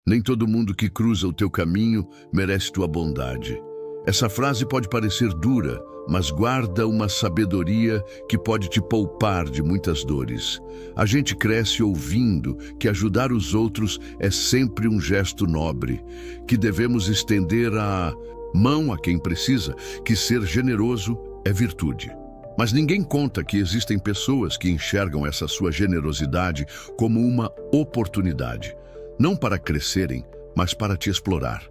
Nem todo mundo que cruza o teu caminho merece tua bondade. Essa frase pode parecer dura, mas guarda uma sabedoria que pode te poupar de muitas dores. A gente cresce ouvindo que ajudar os outros é sempre um gesto nobre, que devemos estender a mão a quem precisa, que ser generoso é virtude. Mas ninguém conta que existem pessoas que enxergam essa sua generosidade como uma oportunidade, não para crescerem, mas para te explorar.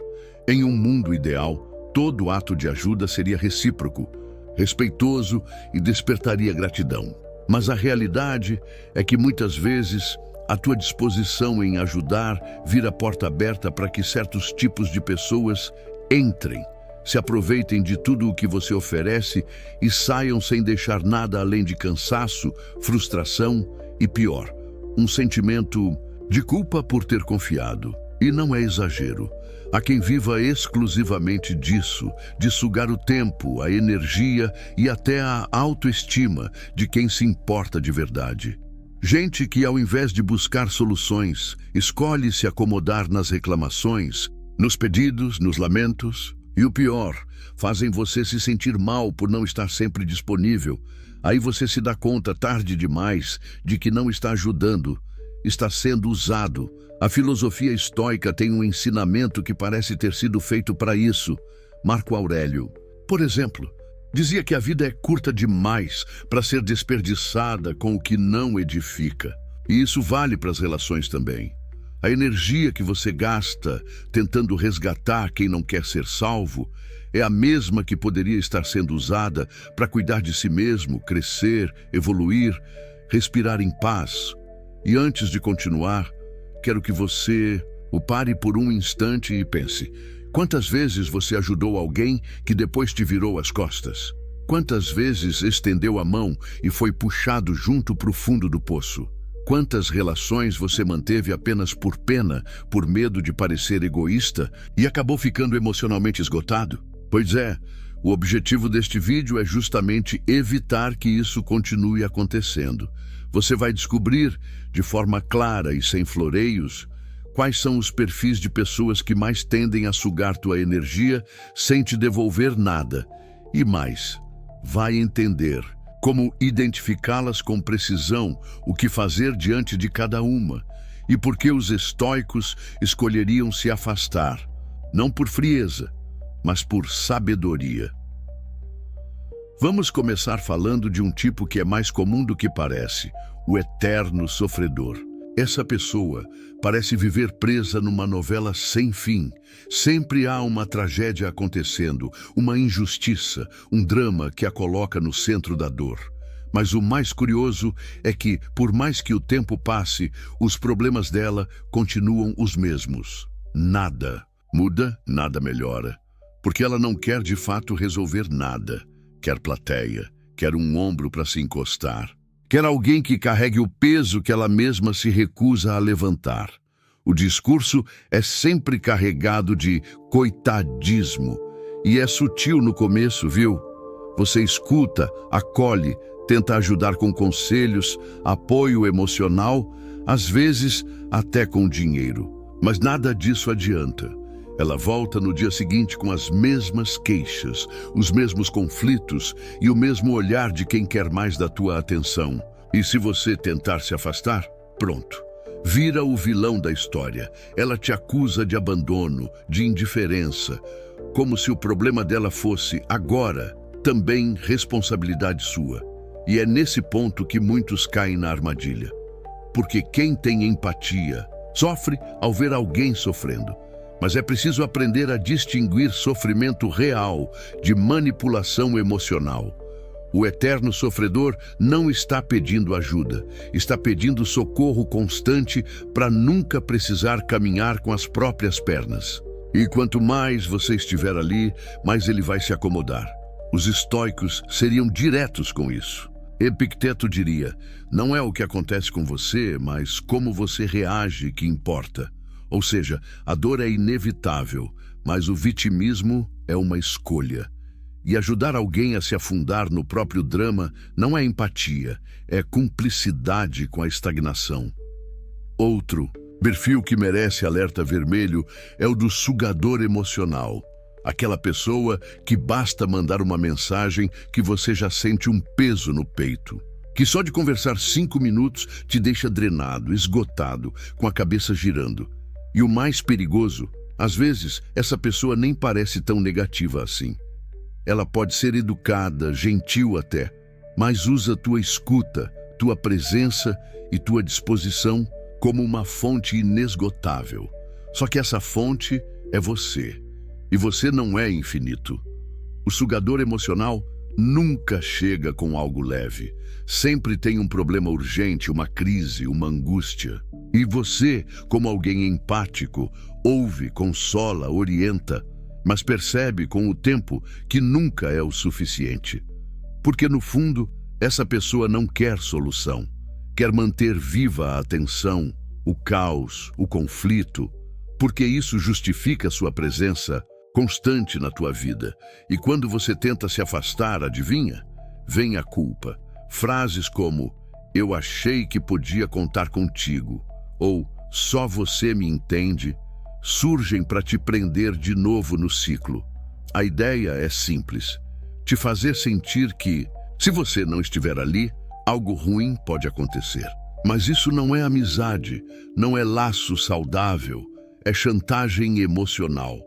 Em um mundo ideal, todo ato de ajuda seria recíproco, respeitoso e despertaria gratidão. Mas a realidade é que muitas vezes a tua disposição em ajudar vira porta aberta para que certos tipos de pessoas entrem, se aproveitem de tudo o que você oferece e saiam sem deixar nada além de cansaço, frustração e, pior, um sentimento de culpa por ter confiado. E não é exagero. Há quem viva exclusivamente disso, de sugar o tempo, a energia e até a autoestima de quem se importa de verdade. Gente que, ao invés de buscar soluções, escolhe se acomodar nas reclamações, nos pedidos, nos lamentos. E o pior, fazem você se sentir mal por não estar sempre disponível. Aí você se dá conta, tarde demais, de que não está ajudando, está sendo usado. A filosofia estoica tem um ensinamento que parece ter sido feito para isso. Marco Aurélio, por exemplo, dizia que a vida é curta demais para ser desperdiçada com o que não edifica. E isso vale para as relações também. A energia que você gasta tentando resgatar quem não quer ser salvo é a mesma que poderia estar sendo usada para cuidar de si mesmo, crescer, evoluir, respirar em paz. E antes de continuar, quero que você o pare por um instante e pense: quantas vezes você ajudou alguém que depois te virou as costas? Quantas vezes estendeu a mão e foi puxado junto para o fundo do poço? Quantas relações você manteve apenas por pena, por medo de parecer egoísta e acabou ficando emocionalmente esgotado? Pois é, o objetivo deste vídeo é justamente evitar que isso continue acontecendo. Você vai descobrir, de forma clara e sem floreios, quais são os perfis de pessoas que mais tendem a sugar tua energia sem te devolver nada. E mais, vai entender como identificá-las com precisão, o que fazer diante de cada uma, e por que os estoicos escolheriam se afastar, não por frieza, mas por sabedoria. Vamos começar falando de um tipo que é mais comum do que parece, o eterno sofredor. Essa pessoa parece viver presa numa novela sem fim. Sempre há uma tragédia acontecendo, uma injustiça, um drama que a coloca no centro da dor. Mas o mais curioso é que, por mais que o tempo passe, os problemas dela continuam os mesmos. Nada muda, nada melhora. Porque ela não quer de fato resolver nada. Quer plateia, quer um ombro para se encostar. Quer alguém que carregue o peso que ela mesma se recusa a levantar. O discurso é sempre carregado de coitadismo. E é sutil no começo, viu? Você escuta, acolhe, tenta ajudar com conselhos, apoio emocional, às vezes até com dinheiro. Mas nada disso adianta. Ela volta no dia seguinte com as mesmas queixas, os mesmos conflitos e o mesmo olhar de quem quer mais da tua atenção. E se você tentar se afastar, pronto. Vira o vilão da história. Ela te acusa de abandono, de indiferença, como se o problema dela fosse, agora, também responsabilidade sua. E é nesse ponto que muitos caem na armadilha. Porque quem tem empatia sofre ao ver alguém sofrendo. Mas é preciso aprender a distinguir sofrimento real de manipulação emocional. O eterno sofredor não está pedindo ajuda, está pedindo socorro constante para nunca precisar caminhar com as próprias pernas. E quanto mais você estiver ali, mais ele vai se acomodar. Os estoicos seriam diretos com isso. Epicteto diria: não é o que acontece com você, mas como você reage que importa. Ou seja, a dor é inevitável, mas o vitimismo é uma escolha. E ajudar alguém a se afundar no próprio drama não é empatia, é cumplicidade com a estagnação. Outro Perfil que merece alerta vermelho é o do sugador emocional. Aquela pessoa que basta mandar uma mensagem que você já sente um peso no peito. Que só de conversar 5 minutos te deixa drenado, esgotado, com a cabeça girando. E o mais perigoso, às vezes, essa pessoa nem parece tão negativa assim. Ela pode ser educada, gentil até, mas usa tua escuta, tua presença e tua disposição como uma fonte inesgotável. Só que essa fonte é você, e você não é infinito. O sugador emocional nunca chega com algo leve. Sempre tem um problema urgente, uma crise, uma angústia. E você, como alguém empático, ouve, consola, orienta, mas percebe com o tempo que nunca é o suficiente. Porque no fundo, essa pessoa não quer solução. Quer manter viva a tensão, o caos, o conflito, porque isso justifica sua presença constante na tua vida. E quando você tenta se afastar, adivinha? Vem a culpa. Frases como, eu achei que podia contar contigo, ou só você me entende, surgem para te prender de novo no ciclo. A ideia é simples, te fazer sentir que, se você não estiver ali, algo ruim pode acontecer. Mas isso não é amizade, não é laço saudável, é chantagem emocional.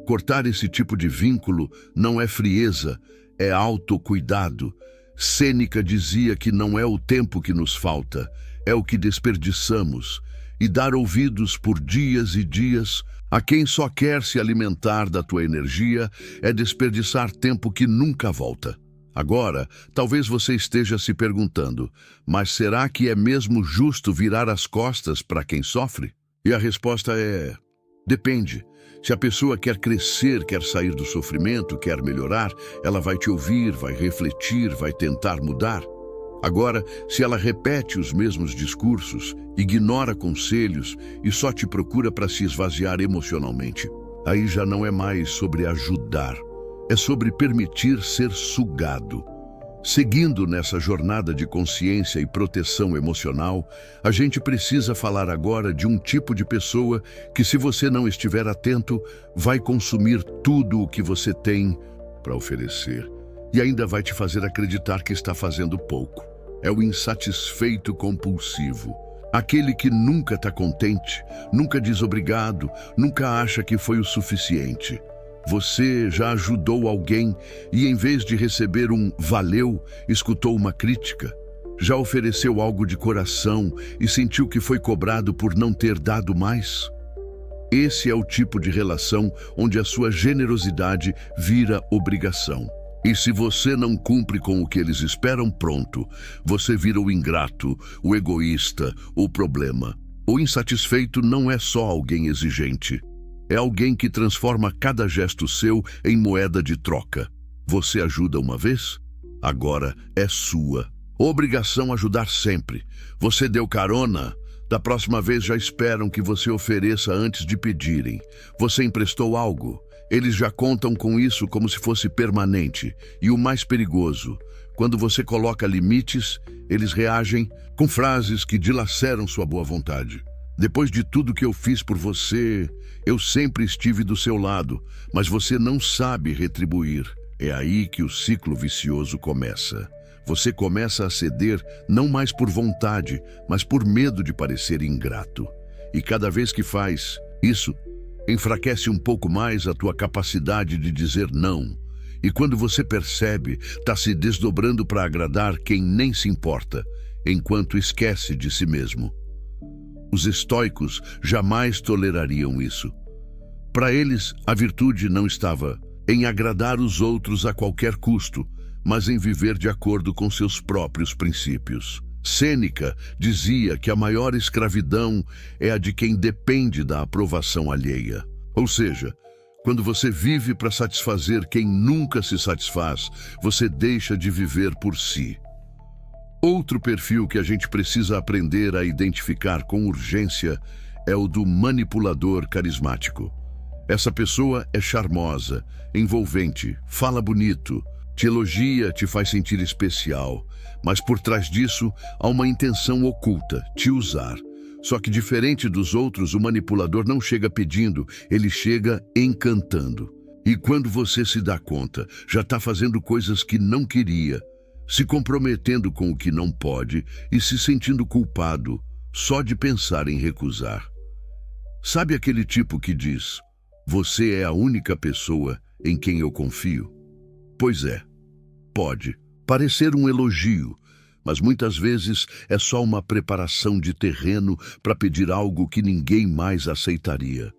Cortar esse tipo de vínculo não é frieza, é autocuidado. Sêneca dizia que não é o tempo que nos falta, é o que desperdiçamos. E dar ouvidos por dias e dias a quem só quer se alimentar da tua energia é desperdiçar tempo que nunca volta. Agora, talvez você esteja se perguntando, mas será que é mesmo justo virar as costas para quem sofre? E a resposta é, depende. Se a pessoa quer crescer, quer sair do sofrimento, quer melhorar, ela vai te ouvir, vai refletir, vai tentar mudar. Agora, se ela repete os mesmos discursos, ignora conselhos e só te procura para se esvaziar emocionalmente, aí já não é mais sobre ajudar, é sobre permitir ser sugado. Seguindo nessa jornada de consciência e proteção emocional, a gente precisa falar agora de um tipo de pessoa que, se você não estiver atento, vai consumir tudo o que você tem para oferecer e ainda vai te fazer acreditar que está fazendo pouco. É o insatisfeito compulsivo, aquele que nunca está contente, nunca diz obrigado, nunca acha que foi o suficiente. Você já ajudou alguém e, em vez de receber um valeu, escutou uma crítica? Já ofereceu algo de coração e sentiu que foi cobrado por não ter dado mais? Esse é o tipo de relação onde a sua generosidade vira obrigação. E se você não cumpre com o que eles esperam, pronto, você vira o ingrato, o egoísta, o problema. O insatisfeito não é só alguém exigente. É alguém que transforma cada gesto seu em moeda de troca. Você ajuda uma vez? Agora é sua. Obrigação ajudar sempre. Você deu carona? Da próxima vez já esperam que você ofereça antes de pedirem. Você emprestou algo? Eles já contam com isso como se fosse permanente. E o mais perigoso, quando você coloca limites, eles reagem com frases que dilaceram sua boa vontade. Depois de tudo que eu fiz por você, eu sempre estive do seu lado, mas você não sabe retribuir. É aí que o ciclo vicioso começa. Você começa a ceder não mais por vontade, mas por medo de parecer ingrato. E cada vez que faz isso, enfraquece um pouco mais a tua capacidade de dizer não. E quando você percebe, está se desdobrando para agradar quem nem se importa, enquanto esquece de si mesmo. Os estoicos jamais tolerariam isso. Para eles, a virtude não estava em agradar os outros a qualquer custo, mas em viver de acordo com seus próprios princípios. Sêneca dizia que a maior escravidão é a de quem depende da aprovação alheia. Ou seja, quando você vive para satisfazer quem nunca se satisfaz, você deixa de viver por si. Outro perfil que a gente precisa aprender a identificar com urgência é o do manipulador carismático. Essa pessoa é charmosa, envolvente, fala bonito, te elogia, te faz sentir especial, mas por trás disso há uma intenção oculta, te usar. Só que diferente dos outros, o manipulador não chega pedindo, ele chega encantando. E quando você se dá conta, já está fazendo coisas que não queria, se comprometendo com o que não pode e se sentindo culpado só de pensar em recusar. Sabe aquele tipo que diz, você é a única pessoa em quem eu confio? Pois é, pode parecer um elogio, mas muitas vezes é só uma preparação de terreno para pedir algo que ninguém mais aceitaria.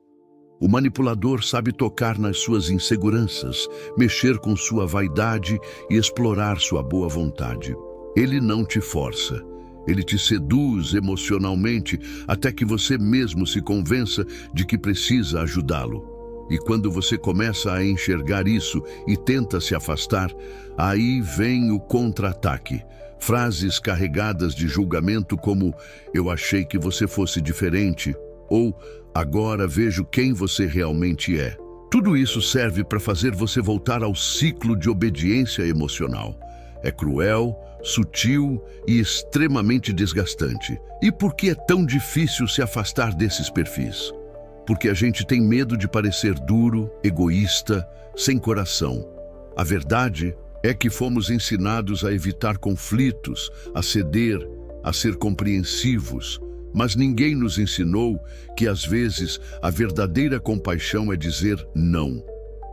O manipulador sabe tocar nas suas inseguranças, mexer com sua vaidade e explorar sua boa vontade. Ele não te força. Ele te seduz emocionalmente até que você mesmo se convença de que precisa ajudá-lo. E quando você começa a enxergar isso e tenta se afastar, aí vem o contra-ataque. Frases carregadas de julgamento como "eu achei que você fosse diferente" ou "agora vejo quem você realmente é". Tudo isso serve para fazer você voltar ao ciclo de obediência emocional. É cruel, sutil e extremamente desgastante. E por que é tão difícil se afastar desses perfis? Porque a gente tem medo de parecer duro, egoísta, sem coração. A verdade é que fomos ensinados a evitar conflitos, a ceder, a ser compreensivos, mas ninguém nos ensinou que às vezes a verdadeira compaixão é dizer não,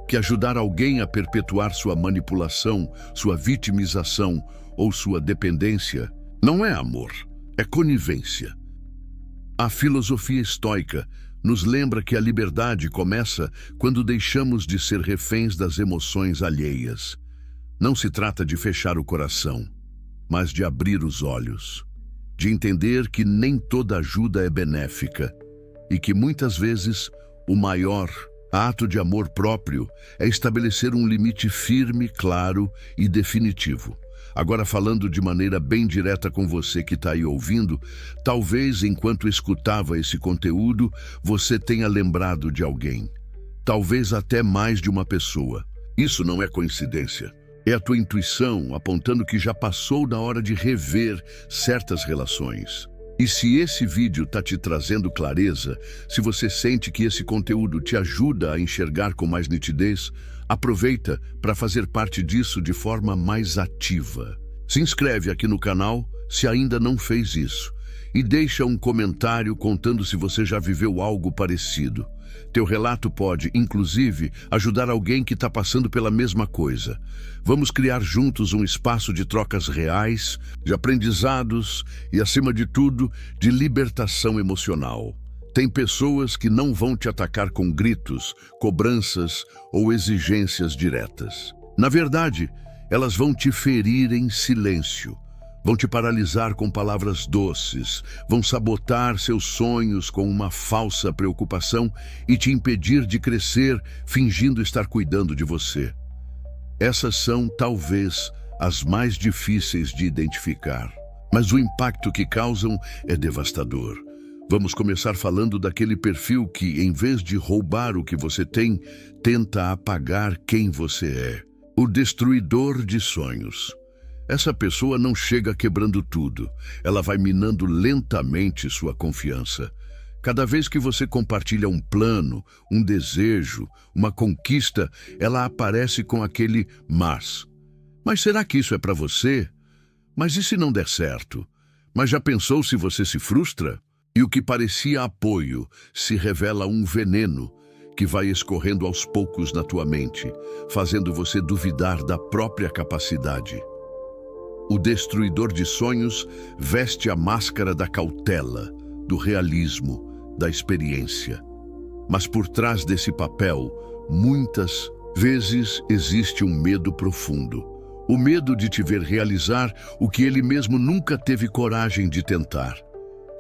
que ajudar alguém a perpetuar sua manipulação, sua vitimização ou sua dependência não é amor, é conivência. A filosofia estoica nos lembra que a liberdade começa quando deixamos de ser reféns das emoções alheias. Não se trata de fechar o coração, mas de abrir os olhos, de entender que nem toda ajuda é benéfica e que muitas vezes o maior ato de amor próprio é estabelecer um limite firme, claro e definitivo. Agora, falando de maneira bem direta com você que está aí ouvindo, talvez enquanto escutava esse conteúdo, você tenha lembrado de alguém. Talvez até mais de uma pessoa. Isso não é coincidência. É a tua intuição apontando que já passou da hora de rever certas relações. E se esse vídeo está te trazendo clareza, se você sente que esse conteúdo te ajuda a enxergar com mais nitidez, aproveita para fazer parte disso de forma mais ativa. Se inscreve aqui no canal se ainda não fez isso e deixa um comentário contando se você já viveu algo parecido. Teu relato pode, inclusive, ajudar alguém que está passando pela mesma coisa. Vamos criar juntos um espaço de trocas reais, de aprendizados e, acima de tudo, de libertação emocional. Tem pessoas que não vão te atacar com gritos, cobranças ou exigências diretas. Na verdade, elas vão te ferir em silêncio. Vão te paralisar com palavras doces, vão sabotar seus sonhos com uma falsa preocupação e te impedir de crescer fingindo estar cuidando de você. Essas são, talvez, as mais difíceis de identificar, mas o impacto que causam é devastador. Vamos começar falando daquele perfil que, em vez de roubar o que você tem, tenta apagar quem você é. O destruidor de sonhos. Essa pessoa não chega quebrando tudo, ela vai minando lentamente sua confiança. Cada vez que você compartilha um plano, um desejo, uma conquista, ela aparece com aquele mas. Mas será que isso é para você? Mas e se não der certo? Mas já pensou se você se frustra? E o que parecia apoio se revela um veneno que vai escorrendo aos poucos na tua mente, fazendo você duvidar da própria capacidade. O destruidor de sonhos veste a máscara da cautela, do realismo, da experiência. Mas por trás desse papel, muitas vezes existe um medo profundo. O medo de te ver realizar o que ele mesmo nunca teve coragem de tentar.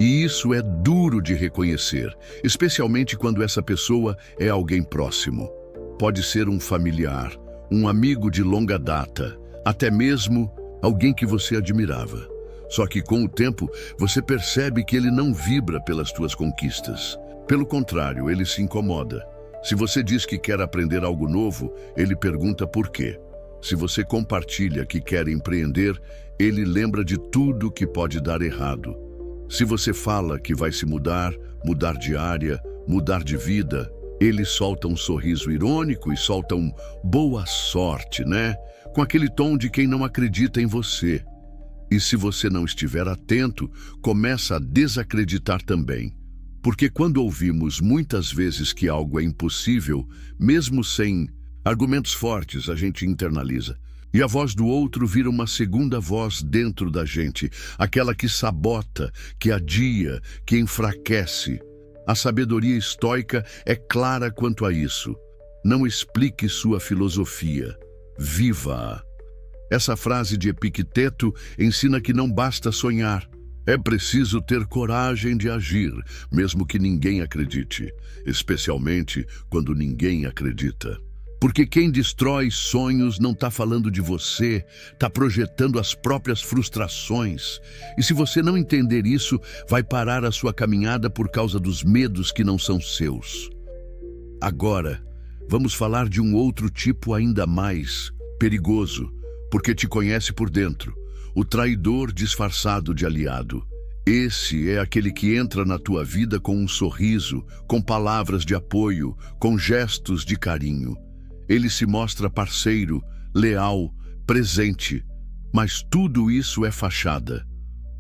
E isso é duro de reconhecer, especialmente quando essa pessoa é alguém próximo. Pode ser um familiar, um amigo de longa data, até mesmo alguém que você admirava. Só que com o tempo, você percebe que ele não vibra pelas tuas conquistas. Pelo contrário, ele se incomoda. Se você diz que quer aprender algo novo, ele pergunta por quê. Se você compartilha que quer empreender, ele lembra de tudo que pode dar errado. Se você fala que vai se mudar, mudar de área, mudar de vida, ele solta um sorriso irônico e solta um boa sorte, né? Com aquele tom de quem não acredita em você. E se você não estiver atento, começa a desacreditar também. Porque quando ouvimos muitas vezes que algo é impossível, mesmo sem argumentos fortes, a gente internaliza. E a voz do outro vira uma segunda voz dentro da gente, aquela que sabota, que adia, que enfraquece. A sabedoria estoica é clara quanto a isso. Não explique sua filosofia, viva-a. Essa frase de Epicteto ensina que não basta sonhar. É preciso ter coragem de agir, mesmo que ninguém acredite, especialmente quando ninguém acredita. Porque quem destrói sonhos não está falando de você, está projetando as próprias frustrações. E se você não entender isso, vai parar a sua caminhada por causa dos medos que não são seus. Agora, vamos falar de um outro tipo ainda mais perigoso, porque te conhece por dentro, o traidor disfarçado de aliado. Esse é aquele que entra na tua vida com um sorriso, com palavras de apoio, com gestos de carinho. Ele se mostra parceiro, leal, presente, mas tudo isso é fachada.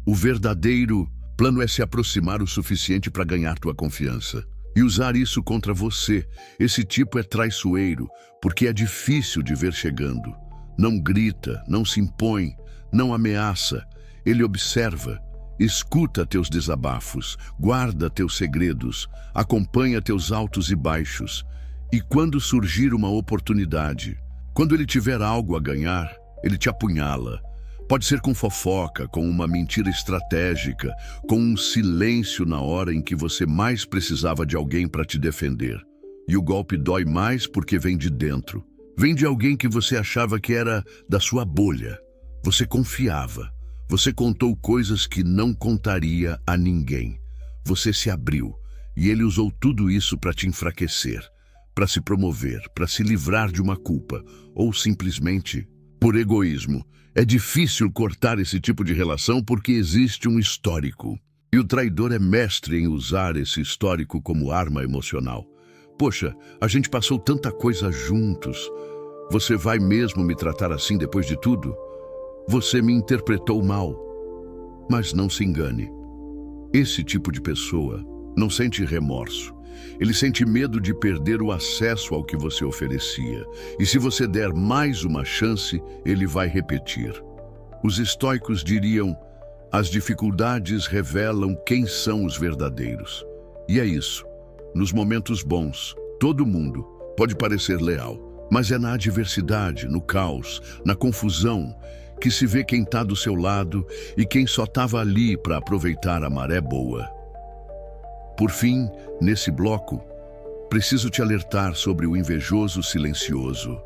O verdadeiro plano é se aproximar o suficiente para ganhar tua confiança e usar isso contra você. Esse tipo é traiçoeiro, porque é difícil de ver chegando. Não grita, não se impõe, não ameaça. Ele observa, escuta teus desabafos, guarda teus segredos, acompanha teus altos e baixos. E quando surgir uma oportunidade, quando ele tiver algo a ganhar, ele te apunhala. Pode ser com fofoca, com uma mentira estratégica, com um silêncio na hora em que você mais precisava de alguém para te defender. E o golpe dói mais porque vem de dentro. Vem de alguém que você achava que era da sua bolha. Você confiava. Você contou coisas que não contaria a ninguém. Você se abriu e ele usou tudo isso para te enfraquecer, para se promover, para se livrar de uma culpa, ou simplesmente por egoísmo. É difícil cortar esse tipo de relação porque existe um histórico. E o traidor é mestre em usar esse histórico como arma emocional. Poxa, a gente passou tanta coisa juntos. Você vai mesmo me tratar assim depois de tudo? Você me interpretou mal. Mas não se engane. Esse tipo de pessoa não sente remorso. Ele sente medo de perder o acesso ao que você oferecia. E se você der mais uma chance, ele vai repetir. Os estoicos diriam: as dificuldades revelam quem são os verdadeiros. E é isso. Nos momentos bons, todo mundo pode parecer leal, mas é na adversidade, no caos, na confusão, que se vê quem está do seu lado e quem só estava ali para aproveitar a maré boa. Por fim, nesse bloco, preciso te alertar sobre o invejoso silencioso.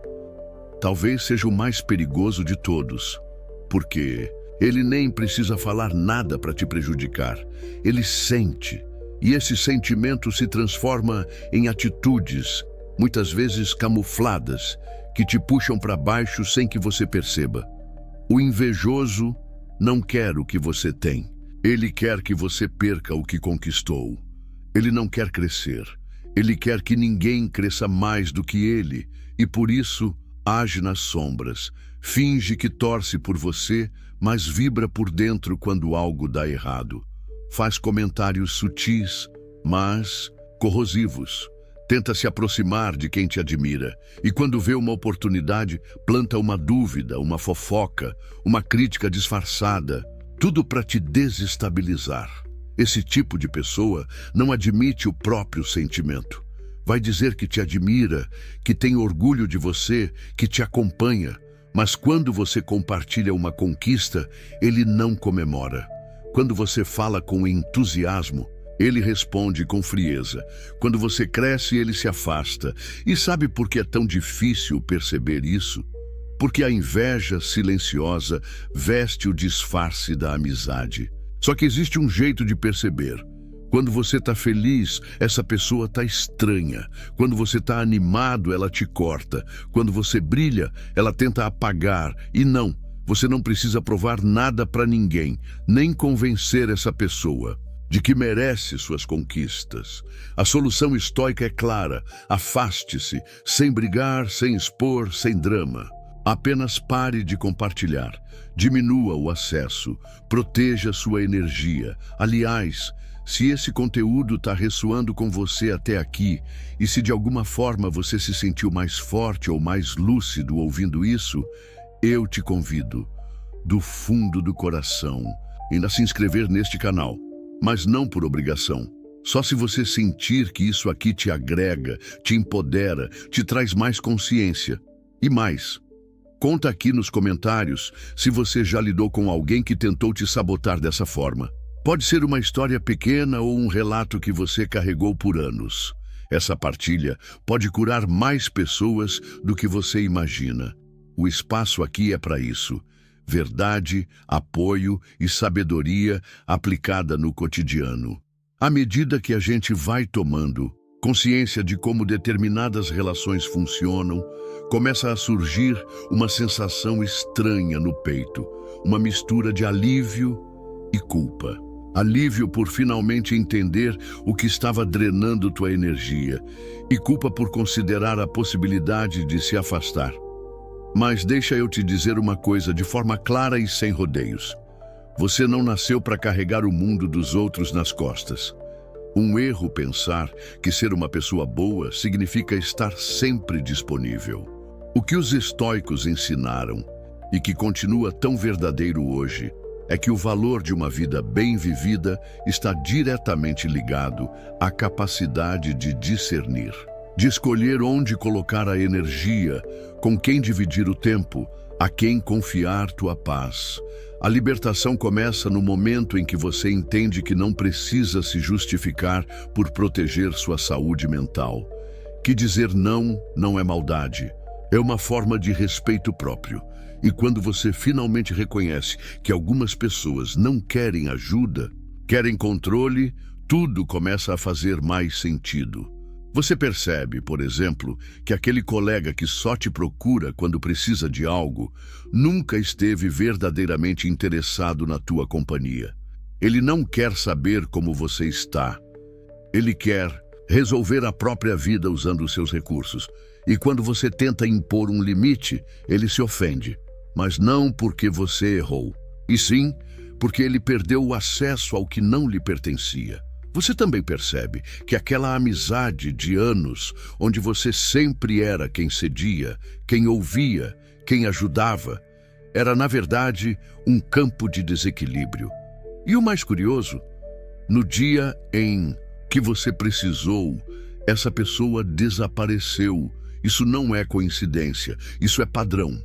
Talvez seja o mais perigoso de todos, porque ele nem precisa falar nada para te prejudicar. Ele sente, e esse sentimento se transforma em atitudes, muitas vezes camufladas, que te puxam para baixo sem que você perceba. O invejoso não quer o que você tem. Ele quer que você perca o que conquistou. Ele não quer crescer. Ele quer que ninguém cresça mais do que ele, e por isso age nas sombras. Finge que torce por você, mas vibra por dentro quando algo dá errado. Faz comentários sutis, mas corrosivos. Tenta se aproximar de quem te admira, e quando vê uma oportunidade, planta uma dúvida, uma fofoca, uma crítica disfarçada, tudo para te desestabilizar. Esse tipo de pessoa não admite o próprio sentimento. Vai dizer que te admira, que tem orgulho de você, que te acompanha, mas quando você compartilha uma conquista, ele não comemora. Quando você fala com entusiasmo, ele responde com frieza. Quando você cresce, ele se afasta. E sabe por que é tão difícil perceber isso? Porque a inveja silenciosa veste o disfarce da amizade. Só que existe um jeito de perceber. Quando você está feliz, essa pessoa está estranha. Quando você está animado, ela te corta. Quando você brilha, ela tenta apagar. E não, Você não precisa provar nada para ninguém, nem convencer essa pessoa de que merece suas conquistas. A solução estoica é clara: afaste-se, sem brigar, sem expor, sem drama. Apenas pare de compartilhar, diminua o acesso, proteja sua energia. Aliás, se esse conteúdo está ressoando com você até aqui, e se de alguma forma você se sentiu mais forte ou mais lúcido ouvindo isso, eu te convido, do fundo do coração, a se inscrever neste canal, mas não por obrigação. Só se você sentir que isso aqui te agrega, te empodera, te traz mais consciência. E mais, conta aqui nos comentários se você já lidou com alguém que tentou te sabotar dessa forma. Pode ser uma história pequena ou um relato que você carregou por anos. Essa partilha pode curar mais pessoas do que você imagina. O espaço aqui é para isso. Verdade, apoio e sabedoria aplicada no cotidiano. À medida que a gente vai tomando consciência de como determinadas relações funcionam, começa a surgir uma sensação estranha no peito, uma mistura de alívio e culpa. Alívio por finalmente entender o que estava drenando tua energia, e culpa por considerar a possibilidade de se afastar. Mas deixa eu te dizer uma coisa de forma clara e sem rodeios. Você não nasceu para carregar o mundo dos outros nas costas. Um erro pensar que ser uma pessoa boa significa estar sempre disponível. O que os estoicos ensinaram, e que continua tão verdadeiro hoje, é que o valor de uma vida bem vivida está diretamente ligado à capacidade de discernir, de escolher onde colocar a energia, com quem dividir o tempo, a quem confiar tua paz. A libertação começa no momento em que você entende que não precisa se justificar por proteger sua saúde mental. Que dizer não é maldade, é uma forma de respeito próprio. E quando você finalmente reconhece que algumas pessoas não querem ajuda, querem controle, tudo começa a fazer mais sentido. Você percebe, por exemplo, que aquele colega que só te procura quando precisa de algo, nunca esteve verdadeiramente interessado na tua companhia. Ele não quer saber como você está. Ele quer resolver a própria vida usando os seus recursos. E quando você tenta impor um limite, ele se ofende. Mas não porque você errou, e sim porque ele perdeu o acesso ao que não lhe pertencia. Você também percebe que aquela amizade de anos, onde você sempre era quem cedia, quem ouvia, quem ajudava, era na verdade um campo de desequilíbrio. E o mais curioso, no dia em que você precisou, essa pessoa desapareceu. Isso não é coincidência, isso é padrão.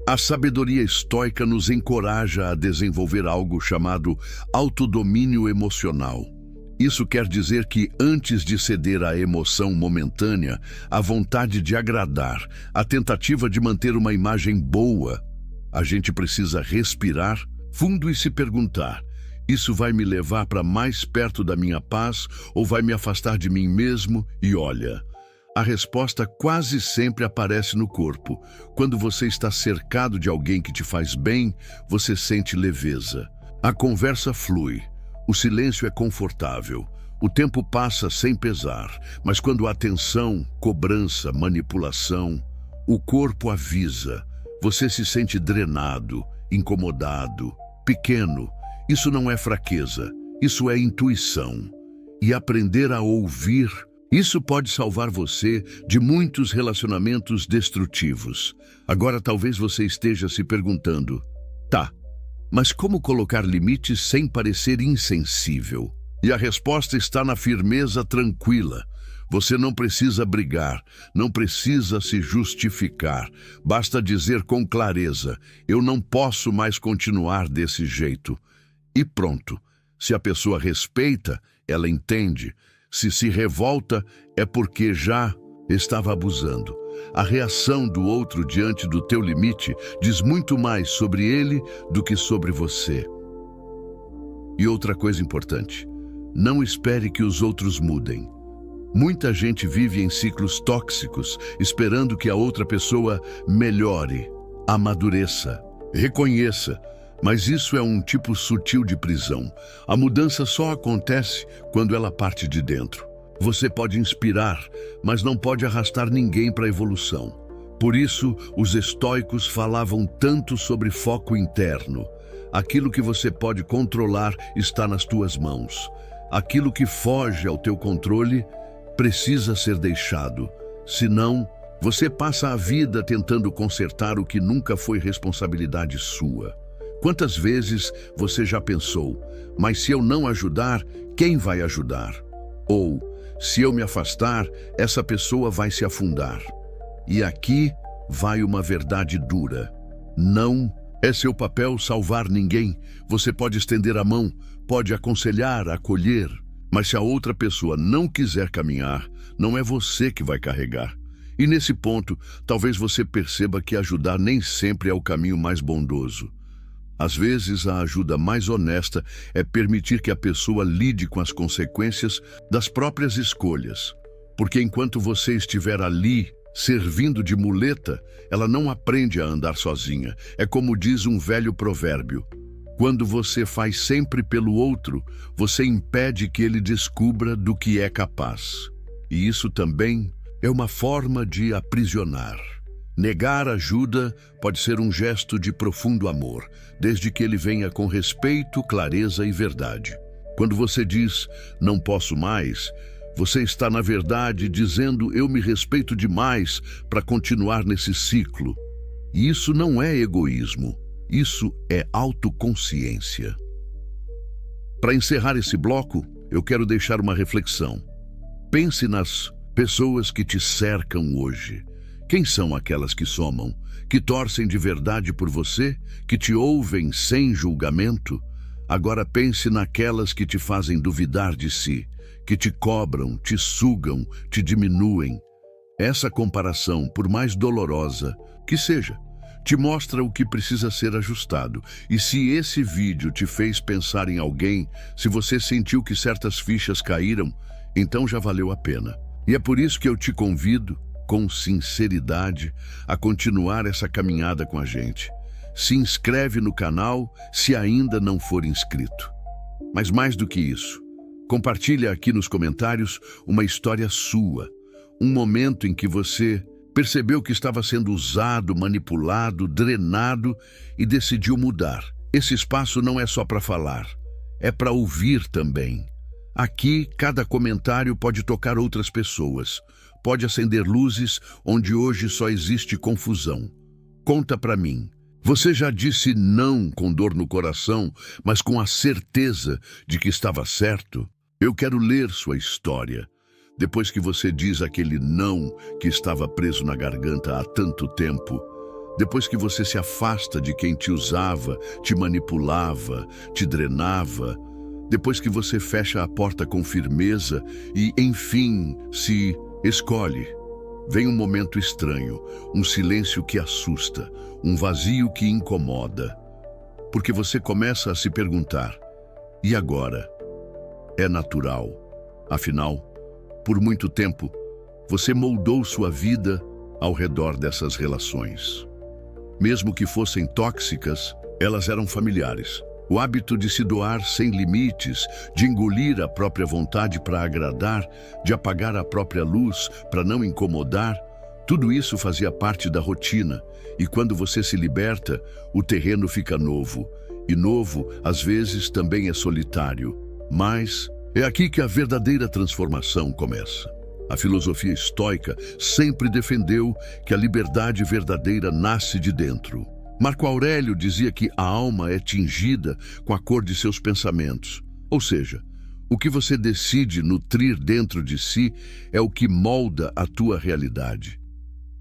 A sabedoria estoica nos encoraja a desenvolver algo chamado autodomínio emocional. Isso quer dizer que antes de ceder à emoção momentânea, à vontade de agradar, à tentativa de manter uma imagem boa, a gente precisa respirar fundo e se perguntar: isso vai me levar para mais perto da minha paz ou vai me afastar de mim mesmo? E olha, a resposta quase sempre aparece no corpo. Quando você está cercado de alguém que te faz bem, você sente leveza. A conversa flui. O silêncio é confortável. O tempo passa sem pesar. Mas quando há tensão, cobrança, manipulação, o corpo avisa. Você se sente drenado, incomodado, pequeno. Isso não é fraqueza. Isso é intuição. E aprender a ouvir, isso pode salvar você de muitos relacionamentos destrutivos. Agora talvez você esteja se perguntando: tá, mas como colocar limites sem parecer insensível? E a resposta está na firmeza tranquila. Você não precisa brigar, não precisa se justificar. Basta dizer com clareza: eu não posso mais continuar desse jeito. E pronto. Se a pessoa respeita, ela entende. Se revolta, é porque já estava abusando. A reação do outro diante do teu limite diz muito mais sobre ele do que sobre você. E outra coisa importante: não espere que os outros mudem. Muita gente vive em ciclos tóxicos, esperando que a outra pessoa melhore, amadureça. Reconheça, mas isso é um tipo sutil de prisão. A mudança só acontece quando ela parte de dentro. Você pode inspirar, mas não pode arrastar ninguém para a evolução. Por isso, os estoicos falavam tanto sobre foco interno. Aquilo que você pode controlar está nas tuas mãos. Aquilo que foge ao teu controle precisa ser deixado. Senão, você passa a vida tentando consertar o que nunca foi responsabilidade sua. Quantas vezes você já pensou, mas se eu não ajudar, quem vai ajudar? Ou, se eu me afastar, essa pessoa vai se afundar. E aqui vai uma verdade dura. Não é seu papel salvar ninguém. Você pode estender a mão, pode aconselhar, acolher. Mas se a outra pessoa não quiser caminhar, não é você que vai carregar. E nesse ponto, talvez você perceba que ajudar nem sempre é o caminho mais bondoso. Às vezes, a ajuda mais honesta é permitir que a pessoa lide com as consequências das próprias escolhas. Porque enquanto você estiver ali, servindo de muleta, ela não aprende a andar sozinha. É como diz um velho provérbio: quando você faz sempre pelo outro, você impede que ele descubra do que é capaz. E isso também é uma forma de aprisionar. Negar ajuda pode ser um gesto de profundo amor, desde que ele venha com respeito, clareza e verdade. Quando você diz, não posso mais, você está, na verdade, dizendo, eu me respeito demais para continuar nesse ciclo. E isso não é egoísmo, isso é autoconsciência. Para encerrar esse bloco, eu quero deixar uma reflexão. Pense nas pessoas que te cercam hoje. Quem são aquelas que somam, que torcem de verdade por você, que te ouvem sem julgamento? Agora pense naquelas que te fazem duvidar de si, que te cobram, te sugam, te diminuem. Essa comparação, por mais dolorosa que seja, te mostra o que precisa ser ajustado. E se esse vídeo te fez pensar em alguém, se você sentiu que certas fichas caíram, então já valeu a pena. E é por isso que eu te convido, com sinceridade, a continuar essa caminhada com a gente. Se inscreve no canal se ainda não for inscrito. Mas mais do que isso, compartilha aqui nos comentários uma história sua, um momento em que você percebeu que estava sendo usado, manipulado, drenado e decidiu mudar. Esse espaço não é só para falar, é para ouvir também. Aqui, cada comentário pode tocar outras pessoas, pode acender luzes onde hoje só existe confusão. Conta para mim. Você já disse não com dor no coração, mas com a certeza de que estava certo? Eu quero ler sua história. Depois que você diz aquele não que estava preso na garganta há tanto tempo, depois que você se afasta de quem te usava, te manipulava, te drenava, depois que você fecha a porta com firmeza e, enfim, se escolhe, vem um momento estranho, um silêncio que assusta, um vazio que incomoda. Porque você começa a se perguntar, e agora? É natural. Afinal, por muito tempo, você moldou sua vida ao redor dessas relações. Mesmo que fossem tóxicas, elas eram familiares. O hábito de se doar sem limites, de engolir a própria vontade para agradar, de apagar a própria luz para não incomodar, tudo isso fazia parte da rotina. E quando você se liberta, o terreno fica novo. E novo, às vezes, também é solitário. Mas é aqui que a verdadeira transformação começa. A filosofia estoica sempre defendeu que a liberdade verdadeira nasce de dentro. Marco Aurélio dizia que a alma é tingida com a cor de seus pensamentos. Ou seja, o que você decide nutrir dentro de si é o que molda a tua realidade.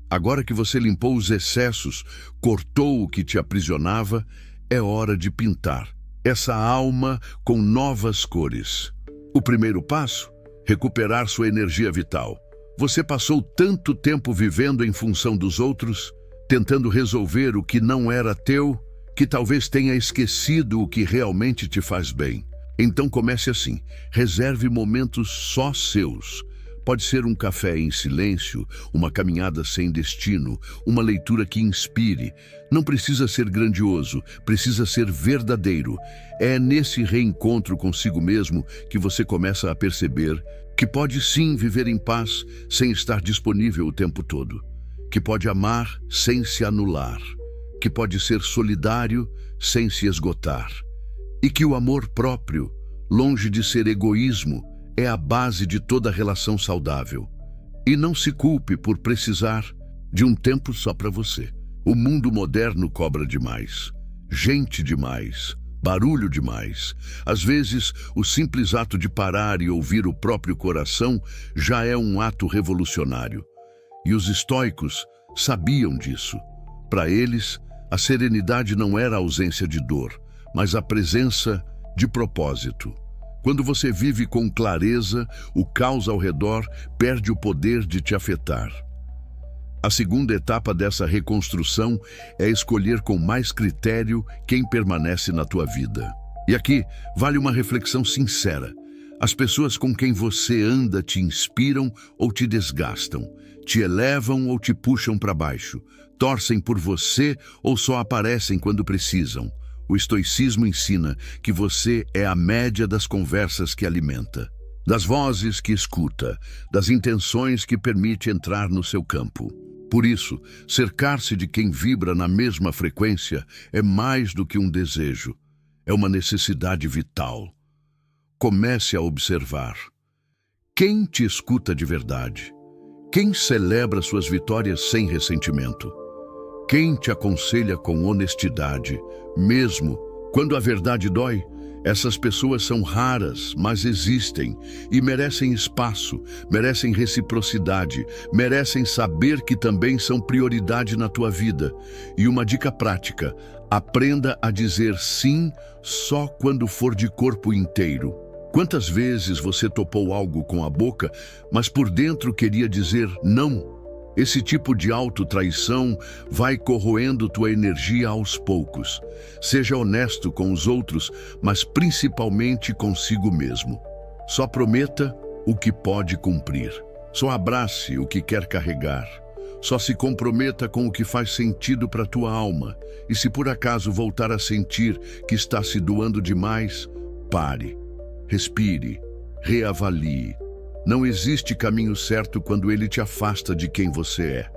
Agora que você limpou os excessos, cortou o que te aprisionava, é hora de pintar essa alma com novas cores. O primeiro passo? Recuperar sua energia vital. Você passou tanto tempo vivendo em função dos outros, tentando resolver o que não era teu, que talvez tenha esquecido o que realmente te faz bem. Então comece assim, reserve momentos só seus. Pode ser um café em silêncio, uma caminhada sem destino, uma leitura que inspire. Não precisa ser grandioso, precisa ser verdadeiro. É nesse reencontro consigo mesmo que você começa a perceber que pode sim viver em paz sem estar disponível o tempo todo. Que pode amar sem se anular. Que pode ser solidário sem se esgotar. E que o amor próprio, longe de ser egoísmo, é a base de toda relação saudável. E não se culpe por precisar de um tempo só para você. O mundo moderno cobra demais, gente demais, barulho demais. Às vezes, o simples ato de parar e ouvir o próprio coração já é um ato revolucionário. E os estoicos sabiam disso. Para eles, a serenidade não era a ausência de dor, mas a presença de propósito. Quando você vive com clareza, o caos ao redor perde o poder de te afetar. A segunda etapa dessa reconstrução é escolher com mais critério quem permanece na tua vida. E aqui vale uma reflexão sincera. As pessoas com quem você anda te inspiram ou te desgastam, te elevam ou te puxam para baixo, torcem por você ou só aparecem quando precisam. O estoicismo ensina que você é a média das conversas que alimenta, das vozes que escuta, das intenções que permite entrar no seu campo. Por isso, cercar-se de quem vibra na mesma frequência é mais do que um desejo, é uma necessidade vital. Comece a observar. Quem te escuta de verdade? Quem celebra suas vitórias sem ressentimento? Quem te aconselha com honestidade, mesmo quando a verdade dói? Essas pessoas são raras, mas existem e merecem espaço, merecem reciprocidade, merecem saber que também são prioridade na tua vida. E uma dica prática: aprenda a dizer sim só quando for de corpo inteiro. Quantas vezes você topou algo com a boca, mas por dentro queria dizer não? Esse tipo de autotraição vai corroendo tua energia aos poucos. Seja honesto com os outros, mas principalmente consigo mesmo. Só prometa o que pode cumprir. Só abrace o que quer carregar. Só se comprometa com o que faz sentido para tua alma. E se por acaso voltar a sentir que está se doando demais, pare, respire, reavalie. Não existe caminho certo quando ele te afasta de quem você é.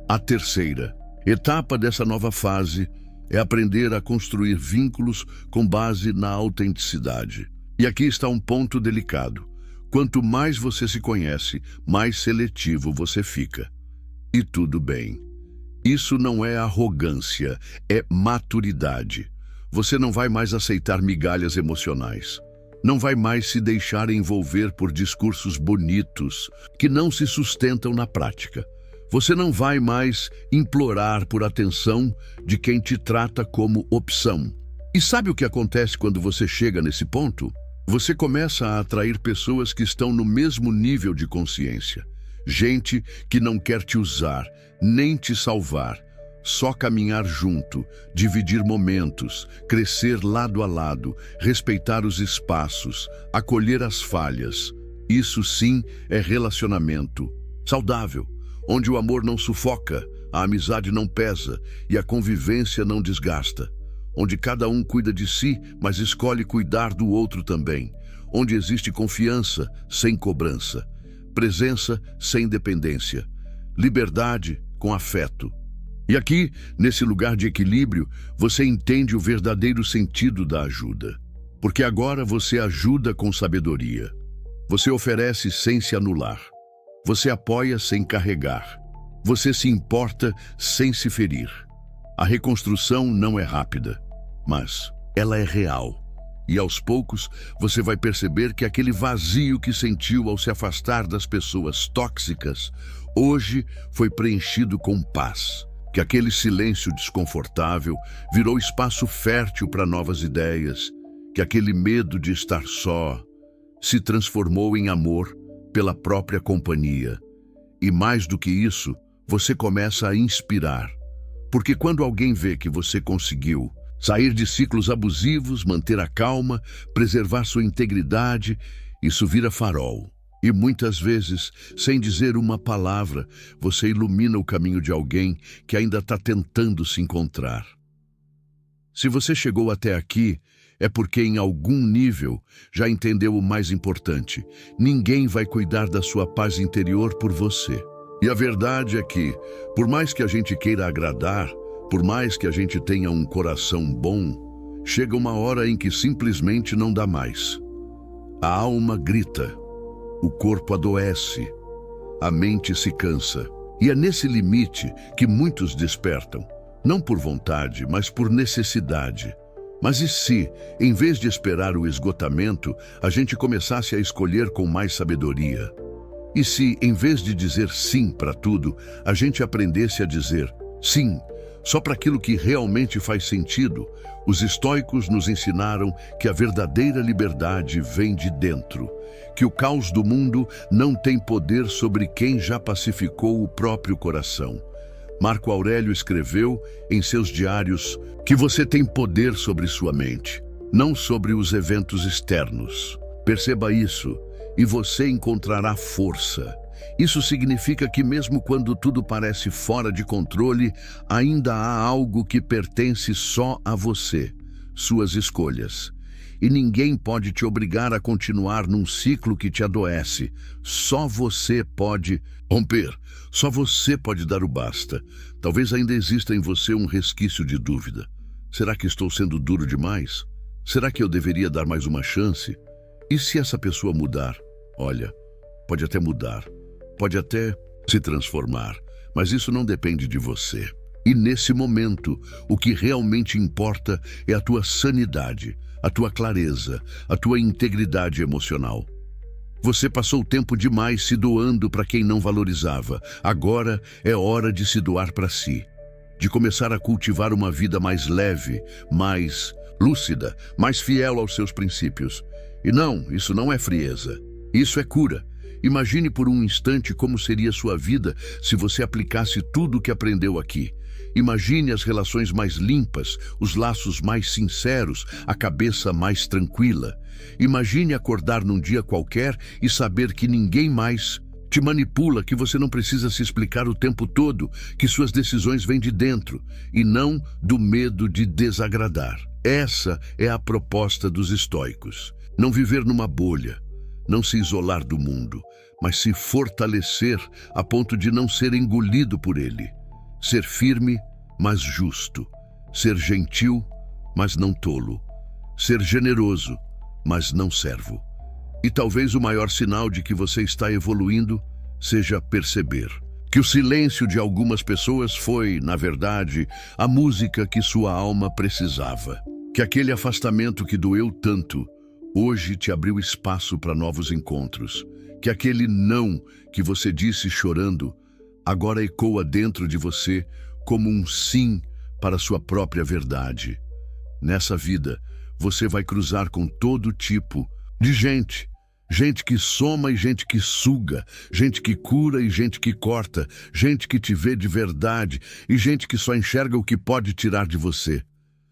A terceira etapa dessa nova fase é aprender a construir vínculos com base na autenticidade. E aqui está um ponto delicado. Quanto mais você se conhece, mais seletivo você fica. E tudo bem. Isso não é arrogância, é maturidade. Você não vai mais aceitar migalhas emocionais. Não vai mais se deixar envolver por discursos bonitos que não se sustentam na prática. Você não vai mais implorar por atenção de quem te trata como opção. E sabe o que acontece quando você chega nesse ponto? Você começa a atrair pessoas que estão no mesmo nível de consciência. Gente que não quer te usar, nem te salvar. Só caminhar junto, dividir momentos, crescer lado a lado, respeitar os espaços, acolher as falhas. Isso sim é relacionamento saudável, onde o amor não sufoca, a amizade não pesa e a convivência não desgasta. Onde cada um cuida de si, mas escolhe cuidar do outro também. Onde existe confiança sem cobrança, presença sem dependência, liberdade com afeto. E aqui, nesse lugar de equilíbrio, você entende o verdadeiro sentido da ajuda. Porque agora você ajuda com sabedoria. Você oferece sem se anular. Você apoia sem carregar. Você se importa sem se ferir. A reconstrução não é rápida, mas ela é real. E aos poucos, você vai perceber que aquele vazio que sentiu ao se afastar das pessoas tóxicas, hoje foi preenchido com paz. Que aquele silêncio desconfortável virou espaço fértil para novas ideias, que aquele medo de estar só se transformou em amor pela própria companhia. E mais do que isso, você começa a inspirar. Porque quando alguém vê que você conseguiu sair de ciclos abusivos, manter a calma, preservar sua integridade Isso vira farol. E muitas vezes, sem dizer uma palavra, você ilumina o caminho de alguém que ainda está tentando se encontrar. Se você chegou até aqui, é porque em algum nível já entendeu o mais importante. Ninguém vai cuidar da sua paz interior por você. E a verdade é que, por mais que a gente queira agradar, por mais que a gente tenha um coração bom, chega uma hora em que simplesmente não dá mais. A alma grita, o corpo adoece, a mente se cansa. E é nesse limite que muitos despertam, não por vontade, mas por necessidade. Mas e se, em vez de esperar o esgotamento, a gente começasse a escolher com mais sabedoria? E se, em vez de dizer sim para tudo, a gente aprendesse a dizer sim só para aquilo que realmente faz sentido? Os estoicos nos ensinaram que a verdadeira liberdade vem de dentro, que o caos do mundo não tem poder sobre quem já pacificou o próprio coração. Marco Aurélio escreveu em seus diários que você tem poder sobre sua mente, não sobre os eventos externos. Perceba isso e você encontrará força. Isso significa que mesmo quando tudo parece fora de controle, ainda há algo que pertence só a você, suas escolhas. E ninguém pode te obrigar a continuar num ciclo que te adoece. Só você pode romper. Só você pode dar o basta. Talvez ainda exista em você um resquício de dúvida. Será que estou sendo duro demais? Será que eu deveria dar mais uma chance? E se essa pessoa mudar? Olha, pode até mudar. Pode até se transformar. Mas isso não depende de você. E nesse momento, o que realmente importa é a tua sanidade, a tua clareza, a tua integridade emocional. Você passou tempo demais se doando para quem não valorizava. Agora é hora de se doar para si, de começar a cultivar uma vida mais leve, mais lúcida, mais fiel aos seus princípios. E não, isso não é frieza, isso é cura. Imagine por um instante como seria sua vida se você aplicasse tudo o que aprendeu aqui. Imagine as relações mais limpas, os laços mais sinceros, a cabeça mais tranquila. Imagine acordar num dia qualquer e saber que ninguém mais te manipula, que você não precisa se explicar o tempo todo, que suas decisões vêm de dentro e não do medo de desagradar. Essa é a proposta dos estoicos. Não viver numa bolha, não se isolar do mundo, mas se fortalecer a ponto de não ser engolido por ele. Ser firme, mas justo. Ser gentil, mas não tolo. Ser generoso, mas não servo. E talvez o maior sinal de que você está evoluindo seja perceber que o silêncio de algumas pessoas foi, na verdade, a música que sua alma precisava. Que aquele afastamento que doeu tanto hoje te abriu espaço para novos encontros. Que aquele não que você disse chorando agora ecoa dentro de você como um sim para sua própria verdade. Nessa vida, você vai cruzar com todo tipo de gente. Gente que soma e gente que suga, gente que cura e gente que corta, gente que te vê de verdade e gente que só enxerga o que pode tirar de você.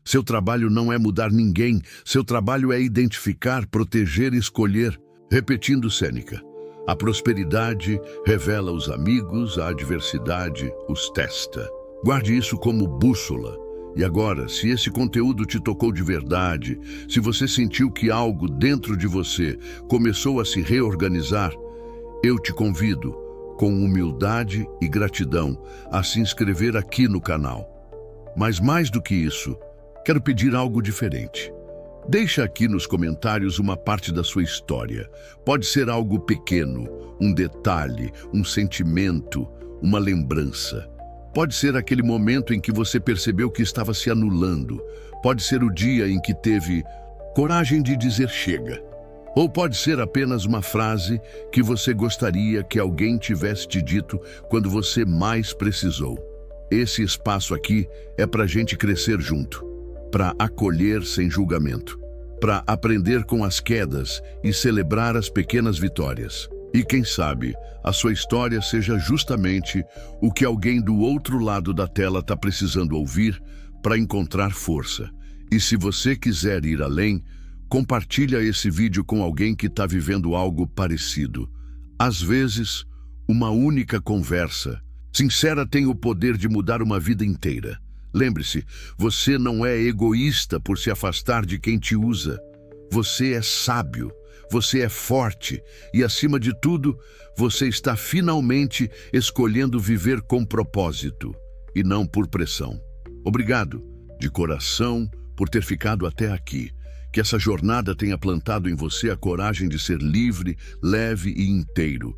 Seu trabalho não é mudar ninguém, seu trabalho é identificar, proteger e escolher. Repetindo Sêneca, a prosperidade revela os amigos, a adversidade os testa. Guarde isso como bússola. E agora, se esse conteúdo te tocou de verdade, se você sentiu que algo dentro de você começou a se reorganizar, eu te convido, com humildade e gratidão, a se inscrever aqui no canal. Mas mais do que isso, quero pedir algo diferente. Deixa aqui nos comentários uma parte da sua história. Pode ser algo pequeno, um detalhe, um sentimento, uma lembrança. Pode ser aquele momento em que você percebeu que estava se anulando. Pode ser o dia em que teve coragem de dizer chega. Ou pode ser apenas uma frase que você gostaria que alguém tivesse te dito quando você mais precisou. Esse espaço aqui é para a gente crescer junto, para acolher sem julgamento, para aprender com as quedas e celebrar as pequenas vitórias. E quem sabe, a sua história seja justamente o que alguém do outro lado da tela está precisando ouvir para encontrar força. E se você quiser ir além, Compartilha esse vídeo com alguém que está vivendo algo parecido. Às vezes, uma única conversa sincera tem o poder de mudar uma vida inteira. Lembre-se, você não é egoísta por se afastar de quem te usa. Você é sábio, você é forte e, acima de tudo, você está finalmente escolhendo viver com propósito e não por pressão. Obrigado, de coração, por ter ficado até aqui. Que essa jornada tenha plantado em você a coragem de ser livre, leve e inteiro.